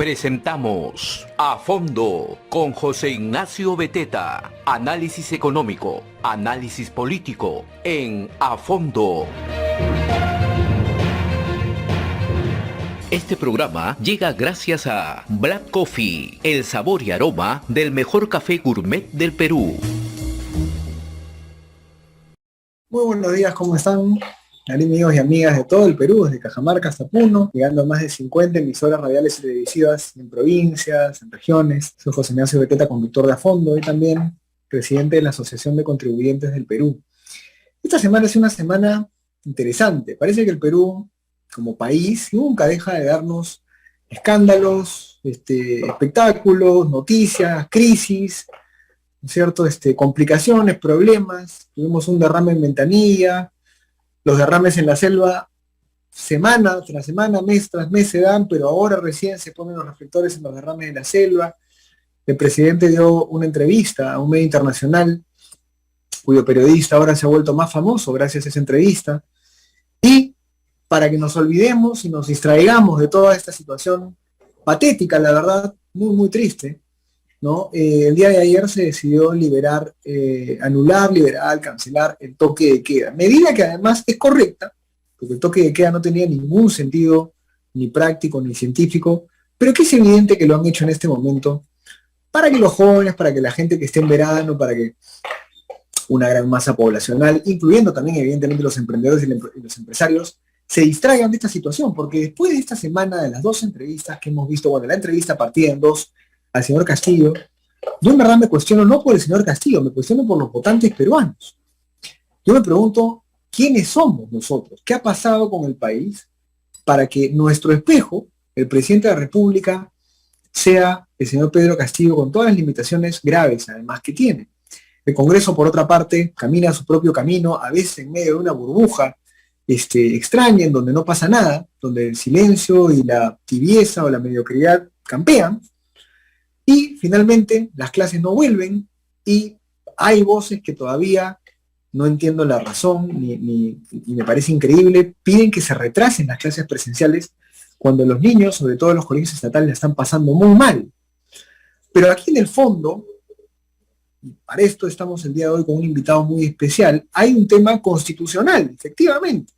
Presentamos A Fondo con José Ignacio Beteta. Análisis económico, análisis político en A Fondo. Este programa llega gracias a Black Coffee, el sabor y aroma del mejor café gourmet del Perú. Muy buenos días, ¿cómo están? Amigos y amigas de todo el Perú, desde Cajamarca hasta Puno, llegando a más de 50 emisoras radiales y televisivas en provincias, en regiones. Soy José Ignacio Beteta, conductor de A Fondo y también presidente de la Asociación de Contribuyentes del Perú. Esta semana es una semana interesante. Parece que el Perú, como país, nunca deja de darnos escándalos, espectáculos, noticias, crisis, ¿no es cierto? Complicaciones, problemas. Tuvimos un derrame en Ventanilla. Los derrames en la selva, semana tras semana, mes tras mes se dan, pero ahora recién se ponen los reflectores en los derrames en la selva. El presidente dio una entrevista a un medio internacional, cuyo periodista ahora se ha vuelto más famoso gracias a esa entrevista. Y para que nos olvidemos y nos distraigamos de toda esta situación patética, la verdad, muy, muy triste, ¿no? El día de ayer se decidió liberar, cancelar el toque de queda. Medida que además es correcta, porque el toque de queda no tenía ningún sentido, ni práctico, ni científico, pero que es evidente que lo han hecho en este momento para que los jóvenes, para que la gente que esté en verano, para que una gran masa poblacional, incluyendo también evidentemente los emprendedores y los empresarios, se distraigan de esta situación, porque después de esta semana de las dos entrevistas que hemos visto, bueno, la entrevista partida en dos, al señor Castillo, yo en verdad me cuestiono no por el señor Castillo, me cuestiono por los votantes peruanos. Yo me pregunto, ¿quiénes somos nosotros? ¿Qué ha pasado con el país para que nuestro espejo, el presidente de la República, sea el señor Pedro Castillo con todas las limitaciones graves además que tiene? El Congreso, por otra parte, camina su propio camino, a veces en medio de una burbuja extraña, en donde no pasa nada, donde el silencio y la tibieza o la mediocridad campean. Y finalmente las clases no vuelven y hay voces que todavía no entiendo la razón y me parece increíble, piden que se retrasen las clases presenciales cuando los niños, sobre todo los colegios estatales, la están pasando muy mal. Pero aquí en el fondo, y para esto estamos el día de hoy con un invitado muy especial, hay un tema constitucional, efectivamente.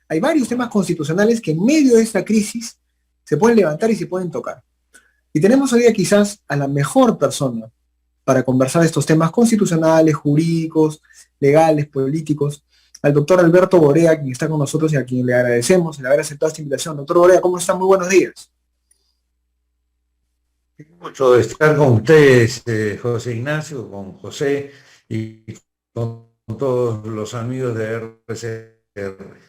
Hay varios temas constitucionales que en medio de esta crisis se pueden levantar y se pueden tocar. Y tenemos hoy día quizás a la mejor persona para conversar estos temas constitucionales, jurídicos, legales, políticos, al doctor Alberto Borea, quien está con nosotros y a quien le agradecemos el haber aceptado esta invitación. Doctor Borea, ¿cómo está? Muy buenos días. Mucho estar con ustedes, José Ignacio, con José y con todos los amigos de RCR.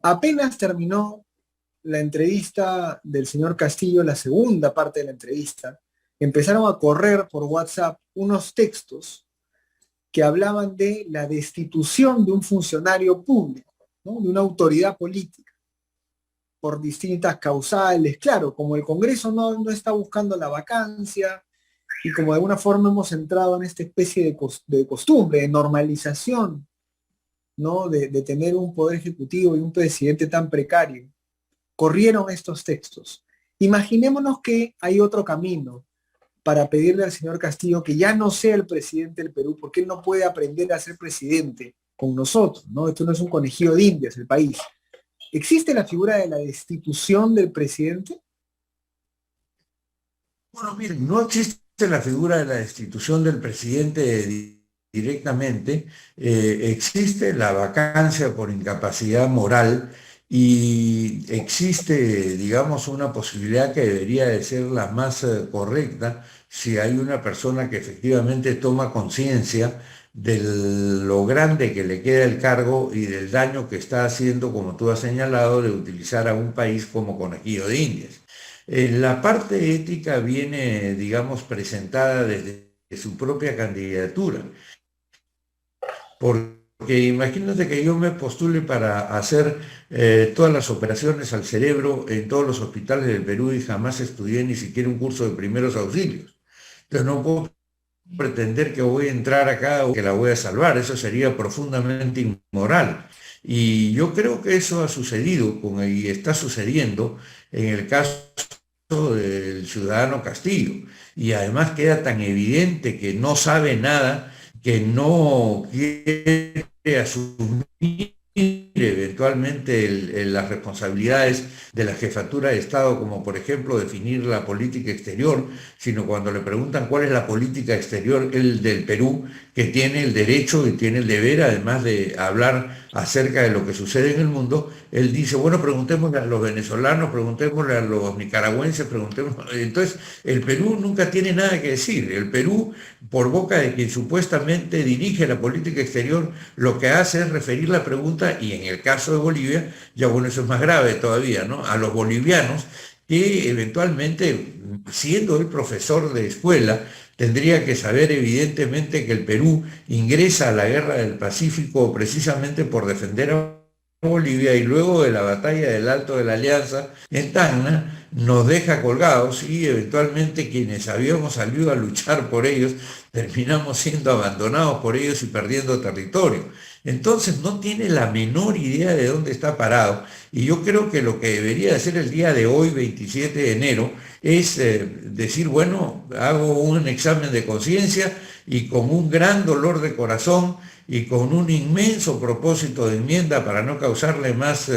Apenas terminó la entrevista del señor Castillo, la segunda parte de la entrevista, empezaron a correr por WhatsApp unos textos que hablaban de la destitución de un funcionario público, ¿no? De una autoridad política, por distintas causales. Claro, como el Congreso no está buscando la vacancia y como de alguna forma hemos entrado en esta especie de costumbre, de normalización, ¿no? De tener un poder ejecutivo y un presidente tan precario, corrieron estos textos. Imaginémonos que hay otro camino para pedirle al señor Castillo que ya no sea el presidente del Perú, porque él no puede aprender a ser presidente con nosotros, ¿no? Esto no es un conejillo de Indias, el país. ¿Existe la figura de la destitución del presidente? Bueno, miren, no existe la figura de la destitución del presidente directamente, existe la vacancia por incapacidad moral y existe, digamos, una posibilidad que debería de ser la más correcta si hay una persona que efectivamente toma conciencia de lo grande que le queda el cargo y del daño que está haciendo, como tú has señalado, de utilizar a un país como conejillo de Indias. La parte ética viene, digamos, presentada desde su propia candidatura. Porque imagínate que yo me postule para hacer todas las operaciones al cerebro en todos los hospitales del Perú y jamás estudié ni siquiera un curso de primeros auxilios. Entonces no puedo pretender que voy a entrar acá o que la voy a salvar. Eso sería profundamente inmoral. Y yo creo que eso ha sucedido y está sucediendo en el caso del ciudadano Castillo. Y además queda tan evidente que no sabe nada, que no quiere asumir eventualmente las responsabilidades de la jefatura de Estado, como por ejemplo definir la política exterior, sino cuando le preguntan cuál es la política exterior el del Perú, que tiene el derecho y tiene el deber, además de hablar acerca de lo que sucede en el mundo, él dice, bueno, preguntémosle a los venezolanos, preguntémosle a los nicaragüenses, preguntémosle. Entonces, el Perú nunca tiene nada que decir. El Perú, por boca de quien supuestamente dirige la política exterior, lo que hace es referir la pregunta, y en el caso de Bolivia, ya bueno, eso es más grave todavía, ¿no? A los bolivianos que eventualmente, siendo el profesor de escuela, tendría que saber evidentemente que el Perú ingresa a la Guerra del Pacífico precisamente por defender a Bolivia, y luego de la batalla del Alto de la Alianza en Tacna nos deja colgados, y eventualmente quienes habíamos salido a luchar por ellos terminamos siendo abandonados por ellos y perdiendo territorio. Entonces no tiene la menor idea de dónde está parado, y yo creo que lo que debería hacer el día de hoy, 27 de enero, es decir, bueno, hago un examen de conciencia, y con un gran dolor de corazón y con un inmenso propósito de enmienda para no causarle más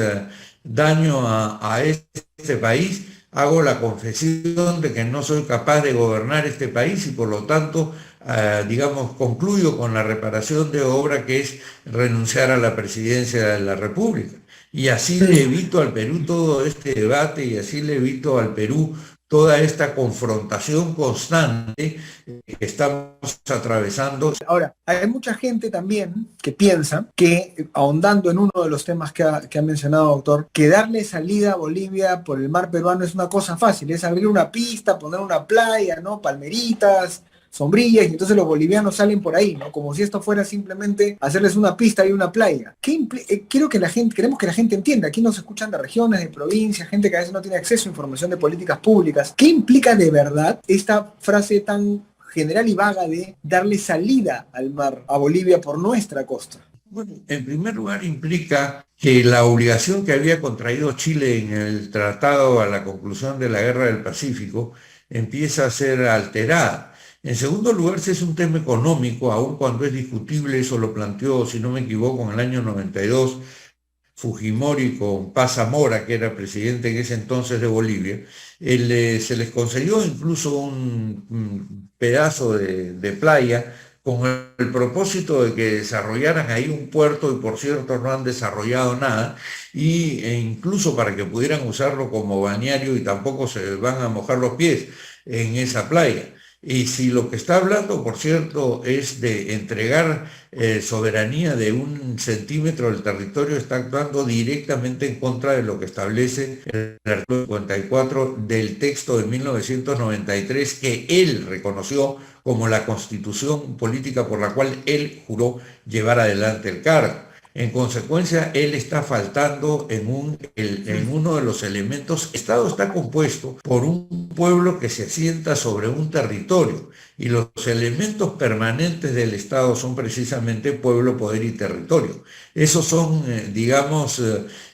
daño a este país, hago la confesión de que no soy capaz de gobernar este país, y por lo tanto, digamos, concluyo con la reparación de obra, que es renunciar a la presidencia de la República. Y así le evito al Perú todo este debate, y así le evito al Perú toda esta confrontación constante que estamos atravesando. Ahora, hay mucha gente también que piensa que, ahondando en uno de los temas que ha mencionado, doctor, que darle salida a Bolivia por el mar peruano es una cosa fácil, es abrir una pista, poner una playa, ¿no? Palmeritas, sombrillas, y entonces los bolivianos salen por ahí, ¿no? Como si esto fuera simplemente hacerles una pista y una playa. Queremos que la gente entienda, aquí nos escuchan de regiones, de provincias, gente que a veces no tiene acceso a información de políticas públicas. ¿Qué implica de verdad esta frase tan general y vaga de darle salida al mar a Bolivia por nuestra costa? Bueno, en primer lugar implica que la obligación que había contraído Chile en el tratado a la conclusión de la Guerra del Pacífico empieza a ser alterada. En segundo lugar, si es un tema económico, aun cuando es discutible, eso lo planteó, si no me equivoco, en el año 92, Fujimori con Paz Zamora, que era presidente en ese entonces de Bolivia, se les concedió incluso un pedazo de playa con el propósito de que desarrollaran ahí un puerto, y por cierto no han desarrollado nada, e incluso para que pudieran usarlo como balneario, y tampoco se van a mojar los pies en esa playa. Y si lo que está hablando, por cierto, es de entregar soberanía de 1 centímetro del territorio, está actuando directamente en contra de lo que establece el artículo 54 del texto de 1993, que él reconoció como la constitución política por la cual él juró llevar adelante el cargo. En consecuencia, él está faltando en uno de los elementos. El Estado está compuesto por un pueblo que se asienta sobre un territorio, y los elementos permanentes del Estado son precisamente pueblo, poder y territorio. Esos son, digamos,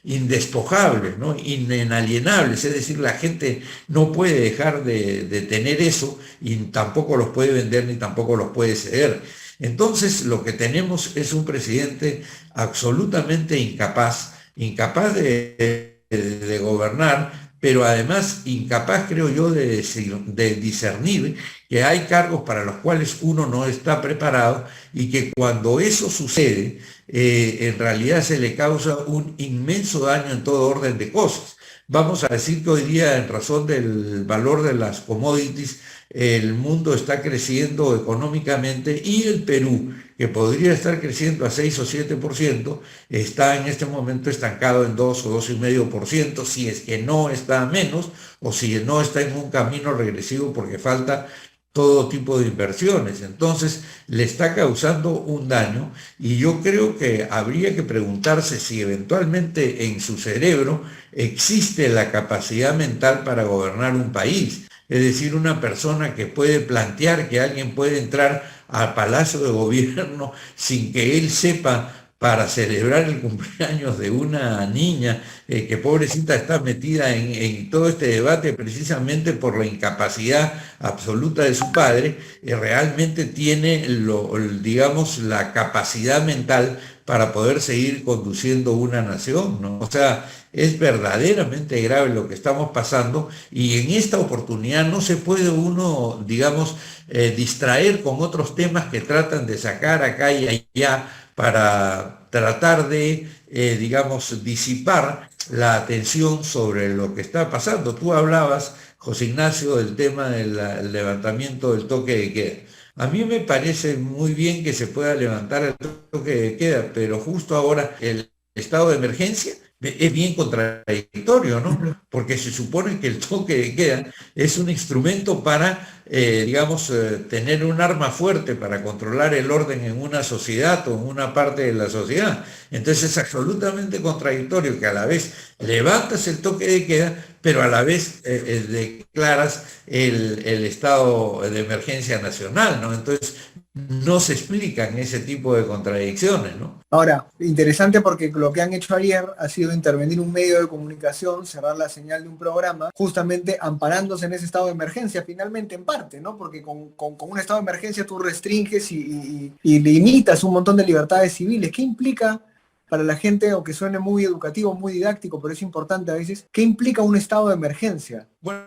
indespojables, ¿no? Inalienables, es decir, la gente no puede dejar de tener eso, y tampoco los puede vender ni tampoco los puede ceder. Entonces, lo que tenemos es un presidente absolutamente incapaz de gobernar, pero además incapaz, creo yo, de discernir que hay cargos para los cuales uno no está preparado, y que cuando eso sucede, en realidad se le causa un inmenso daño en todo orden de cosas. Vamos a decir que hoy día, en razón del valor de las commodities, el mundo está creciendo económicamente, y el Perú, que podría estar creciendo a 6 o 7%, está en este momento estancado en 2 o 2,5%, si es que no está a menos, o si no está en un camino regresivo, porque falta todo tipo de inversiones. Entonces le está causando un daño, y yo creo que habría que preguntarse si eventualmente en su cerebro existe la capacidad mental para gobernar un país. Es decir, una persona que puede plantear que alguien puede entrar al Palacio de Gobierno sin que él sepa para celebrar el cumpleaños de una niña que pobrecita está metida en todo este debate precisamente por la incapacidad absoluta de su padre, realmente tiene, digamos, la capacidad mental para poder seguir conduciendo una nación, ¿no? O sea, es verdaderamente grave lo que estamos pasando y en esta oportunidad no se puede uno, digamos, distraer con otros temas que tratan de sacar acá y allá para tratar de, digamos, disipar la atención sobre lo que está pasando. Tú hablabas, José Ignacio, del tema del levantamiento del toque de queda. A mí me parece muy bien que se pueda levantar el toque de queda, pero justo ahora el estado de emergencia es bien contradictorio, ¿no? Porque se supone que el toque de queda es un instrumento para, digamos, tener un arma fuerte para controlar el orden en una sociedad o en una parte de la sociedad. Entonces es absolutamente contradictorio que a la vez levantas el toque de queda, pero a la vez declaras el estado de emergencia nacional, ¿no? Entonces no se explican ese tipo de contradicciones, ¿no? Ahora, interesante porque lo que han hecho ayer ha sido intervenir un medio de comunicación, cerrar la señal de un programa, justamente amparándose en ese estado de emergencia, finalmente en parte, ¿no? Porque con un estado de emergencia tú restringes y limitas un montón de libertades civiles. ¿Qué implica para la gente, aunque suene muy educativo, muy didáctico, pero es importante a veces, qué implica un estado de emergencia? Bueno,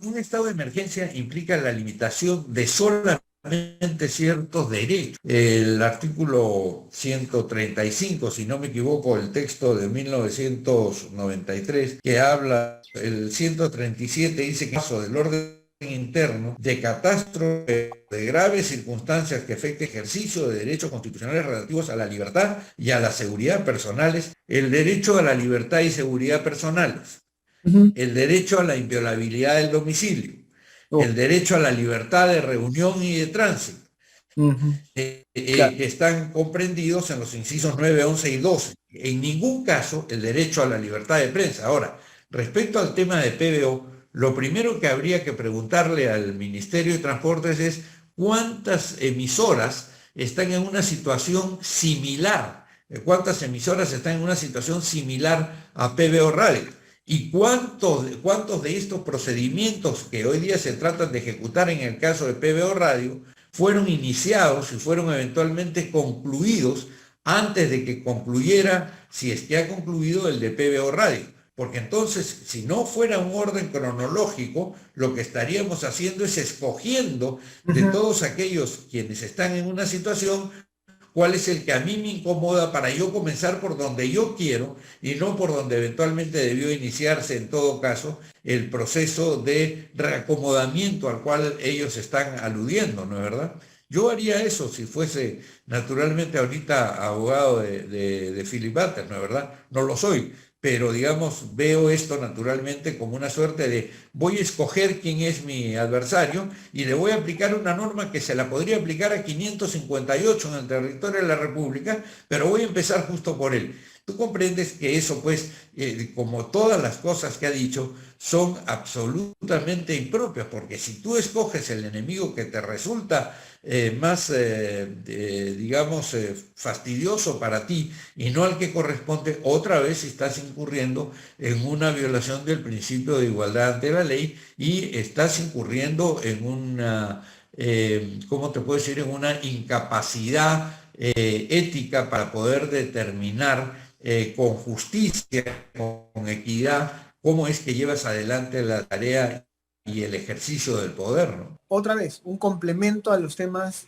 un estado de emergencia implica la limitación de solamente ciertos derechos. El artículo 135, si no me equivoco, el texto de 1993, que habla, el 137 dice que en caso del orden interno de catástrofe de graves circunstancias que afecte ejercicio de derechos constitucionales relativos a la libertad y a la seguridad personales, el derecho a la libertad y seguridad personales, el derecho a la inviolabilidad del domicilio, el derecho a la libertad de reunión y de tránsito, Claro. que están comprendidos en los incisos 9, 11 y 12. En ningún caso el derecho a la libertad de prensa. Ahora, respecto al tema de PBO, lo primero que habría que preguntarle al Ministerio de Transportes es cuántas emisoras están en una situación similar, cuántas emisoras están en una situación similar a PBO Radio. ¿Y cuántos de estos procedimientos que hoy día se tratan de ejecutar en el caso de PBO Radio fueron iniciados y fueron eventualmente concluidos antes de que concluyera, si es que ha concluido el de PBO Radio? Porque entonces, si no fuera un orden cronológico, lo que estaríamos haciendo es escogiendo de todos aquellos quienes están en una situación, cuál es el que a mí me incomoda para yo comenzar por donde yo quiero y no por donde eventualmente debió iniciarse en todo caso el proceso de reacomodamiento al cual ellos están aludiendo, ¿no es verdad? Yo haría eso si fuese naturalmente ahorita abogado de Philip Butters, ¿no es verdad? No lo soy, pero digamos, veo esto naturalmente como una suerte de voy a escoger quién es mi adversario y le voy a aplicar una norma que se la podría aplicar a 558 en el territorio de la República, pero voy a empezar justo por él. Tú comprendes que eso, pues, como todas las cosas que ha dicho, son absolutamente impropias, porque si tú escoges el enemigo que te resulta más, digamos, fastidioso para ti y no al que corresponde, otra vez estás incurriendo en una violación del principio de igualdad ante la ley y estás incurriendo en una, ¿cómo te puedo decir?, en una incapacidad ética para poder determinar con justicia, con equidad, cómo es que llevas adelante la tarea y el ejercicio del poder, ¿no? Otra vez, un complemento a los temas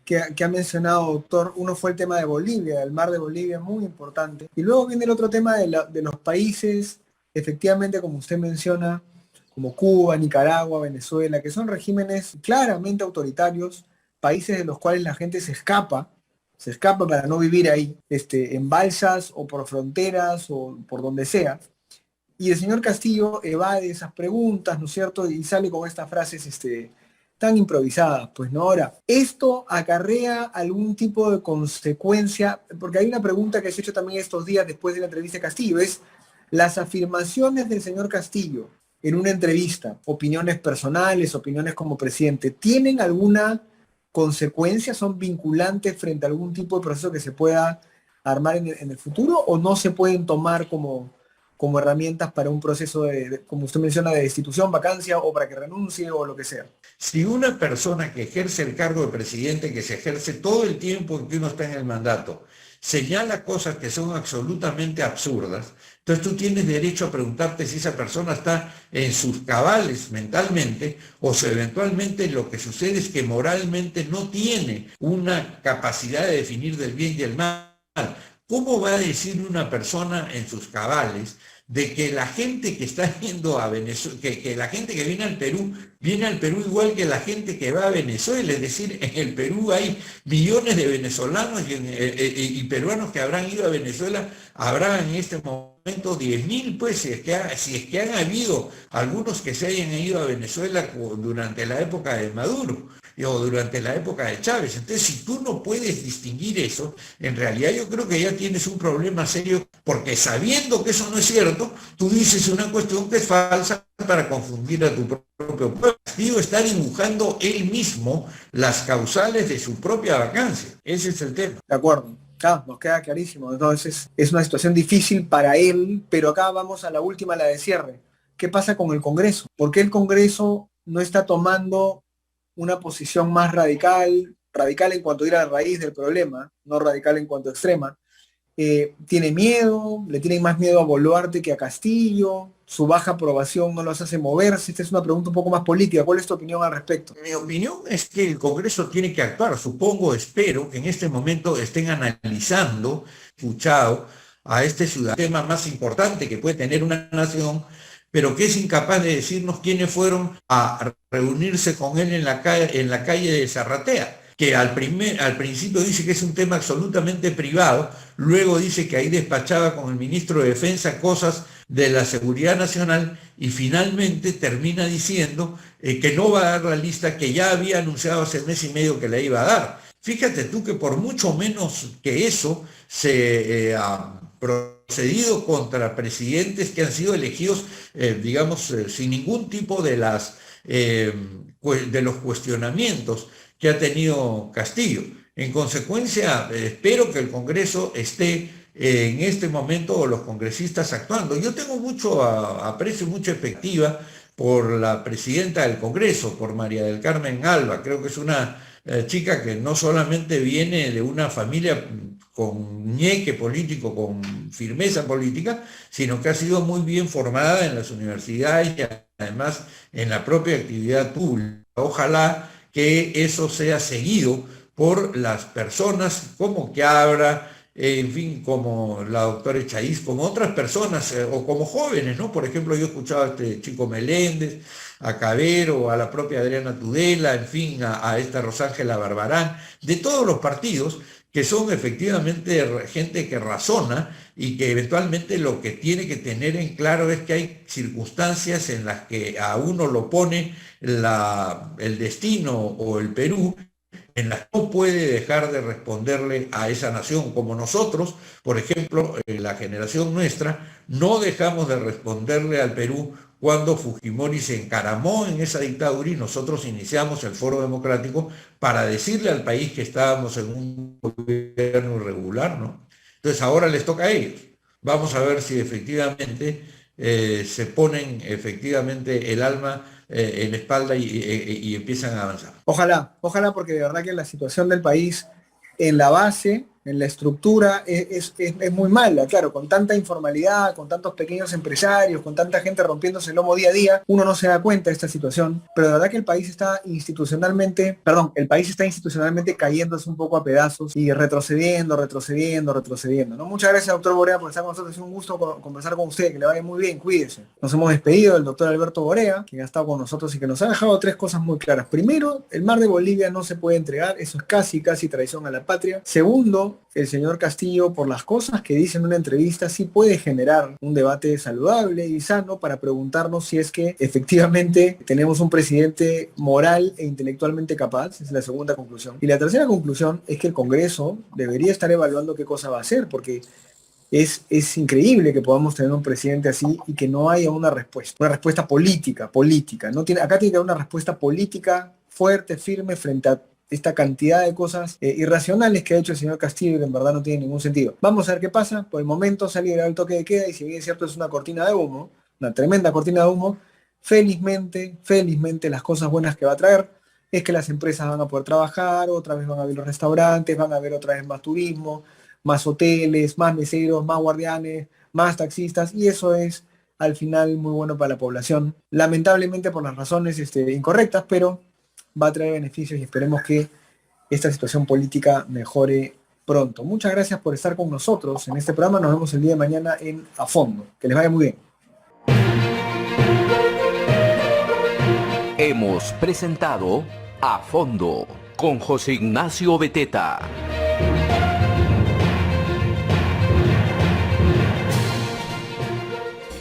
que ha mencionado, doctor. Uno fue el tema de Bolivia, el mar de Bolivia, muy importante. Y luego viene el otro tema de los países, efectivamente, como usted menciona, como Cuba, Nicaragua, Venezuela, que son regímenes claramente autoritarios, países de los cuales la gente se escapa para no vivir ahí, en balsas o por fronteras o por donde sea. Y el señor Castillo evade esas preguntas, ¿no es cierto? Y sale con estas frases tan improvisadas, pues, ¿no? Ahora, ¿esto acarrea algún tipo de consecuencia? Porque hay una pregunta que se ha hecho también estos días después de la entrevista de Castillo, es las afirmaciones del señor Castillo en una entrevista, opiniones personales, opiniones como presidente, ¿tienen alguna consecuencia? ¿Son vinculantes frente a algún tipo de proceso que se pueda armar en el futuro, o no se pueden tomar como herramientas para un proceso como usted menciona, de destitución, vacancia, o para que renuncie, o lo que sea? Si una persona que ejerce el cargo de presidente, que se ejerce todo el tiempo en que uno está en el mandato, señala cosas que son absolutamente absurdas, entonces tú tienes derecho a preguntarte si esa persona está en sus cabales mentalmente, o si eventualmente lo que sucede es que moralmente no tiene una capacidad de definir del bien y el mal. ¿Cómo va a decir una persona en sus cabales de que la gente que está yendo a Venezuela, que la gente que viene al Perú igual que la gente que va a Venezuela? Es decir, en el Perú hay millones de venezolanos y peruanos que habrán ido a Venezuela, habrá en este momento 10.000, pues, si es que han habido algunos que se hayan ido a Venezuela durante la época de Maduro o durante la época de Chávez. Entonces, si tú no puedes distinguir eso, en realidad yo creo que ya tienes un problema serio, porque sabiendo que eso no es cierto, tú dices una cuestión que es falsa para confundir a tu propio pueblo. Castillo está dibujando él mismo las causales de su propia vacancia. Ese es el tema. De acuerdo. Claro, nos queda clarísimo. Entonces, es una situación difícil para él, pero acá vamos a la última, la de cierre. ¿Qué pasa con el Congreso? ¿Por qué el Congreso no está tomando una posición más radical en cuanto a ir a la raíz del problema, no radical en cuanto a extrema? ¿Tiene miedo? ¿Le tienen más miedo a Boluarte que a Castillo? ¿Su baja aprobación no los hace moverse? Esta es una pregunta un poco más política. ¿Cuál es tu opinión al respecto? Mi opinión es que el Congreso tiene que actuar. Supongo, espero que en este momento estén analizando, escuchado a este ciudadano, tema más importante que puede tener una nación, pero que es incapaz de decirnos quiénes fueron a reunirse con él en la calle de Zarratea, que al principio dice que es un tema absolutamente privado, luego dice que ahí despachaba con el ministro de Defensa cosas de la seguridad nacional, y finalmente termina diciendo que no va a dar la lista que ya había anunciado hace mes y medio que la iba a dar. Fíjate tú que por mucho menos que eso se ha procedido contra presidentes que han sido elegidos, sin ningún tipo de los cuestionamientos que ha tenido Castillo. En consecuencia, espero que el Congreso esté en este momento, o los congresistas, actuando. Yo tengo mucho aprecio y mucha expectativa por la presidenta del Congreso, por María del Carmen Alba. Creo que es una chica que no solamente viene de una familia con ñeque político, con firmeza política, sino que ha sido muy bien formada en las universidades y además en la propia actividad pública. Ojalá que eso sea seguido por las personas como Quiabra, en fin, como la doctora Echaíz, como otras personas, o como jóvenes, ¿no? Por ejemplo, yo he escuchado a este Chico Meléndez, a Cabero, a la propia Adriana Tudela, en fin, a esta Rosángela Barbarán, de todos los partidos, que son efectivamente gente que razona y que eventualmente lo que tiene que tener en claro es que hay circunstancias en las que a uno lo pone el destino o el Perú, en las que no puede dejar de responderle a esa nación, como nosotros, por ejemplo, en la generación nuestra, no dejamos de responderle al Perú cuando Fujimori se encaramó en esa dictadura y nosotros iniciamos el Foro Democrático para decirle al país que estábamos en un gobierno irregular, ¿no? Entonces ahora les toca a ellos. Vamos a ver si efectivamente se ponen efectivamente el alma en la espalda y empiezan a avanzar. Ojalá, porque de verdad que la situación del país en la base, en la estructura, es muy mala. Claro, con tanta informalidad, con tantos pequeños empresarios, con tanta gente rompiéndose el lomo día a día, uno no se da cuenta de esta situación, pero de verdad que el país está institucionalmente cayéndose un poco a pedazos y retrocediendo, ¿no? Muchas gracias, doctor Borea, por estar con nosotros. Es un gusto conversar con usted, que le vaya muy bien, cuídese. Nos hemos despedido del doctor Alberto Borea, quien ha estado con nosotros y que nos ha dejado 3 cosas muy claras. Primero, el mar de Bolivia no se puede entregar, eso es casi traición a la patria. Segundo, el señor Castillo, por las cosas que dice en una entrevista, sí puede generar un debate saludable y sano para preguntarnos si es que efectivamente tenemos un presidente moral e intelectualmente capaz. Esa es la segunda conclusión. Y la tercera conclusión es que el Congreso debería estar evaluando qué cosa va a hacer, porque es increíble que podamos tener un presidente así y que no haya una respuesta política. Acá tiene que haber una respuesta política fuerte, firme, frente a esta cantidad de cosas irracionales que ha hecho el señor Castillo y que en verdad no tiene ningún sentido. Vamos a ver qué pasa. Por el momento se ha liberado el toque de queda y si bien es cierto es una cortina de humo, una tremenda cortina de humo, felizmente las cosas buenas que va a traer es que las empresas van a poder trabajar, otra vez van a ver los restaurantes, van a ver otra vez más turismo, más hoteles, más meseros, más guardianes, más taxistas, y eso es al final muy bueno para la población, lamentablemente por las razones incorrectas, pero va a traer beneficios y esperemos que esta situación política mejore pronto. Muchas gracias por estar con nosotros en este programa, nos vemos el día de mañana en A Fondo, que les vaya muy bien. Hemos presentado A Fondo con José Ignacio Beteta.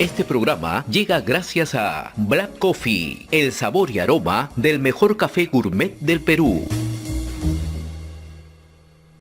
Este programa llega gracias a Black Coffee, el sabor y aroma del mejor café gourmet del Perú.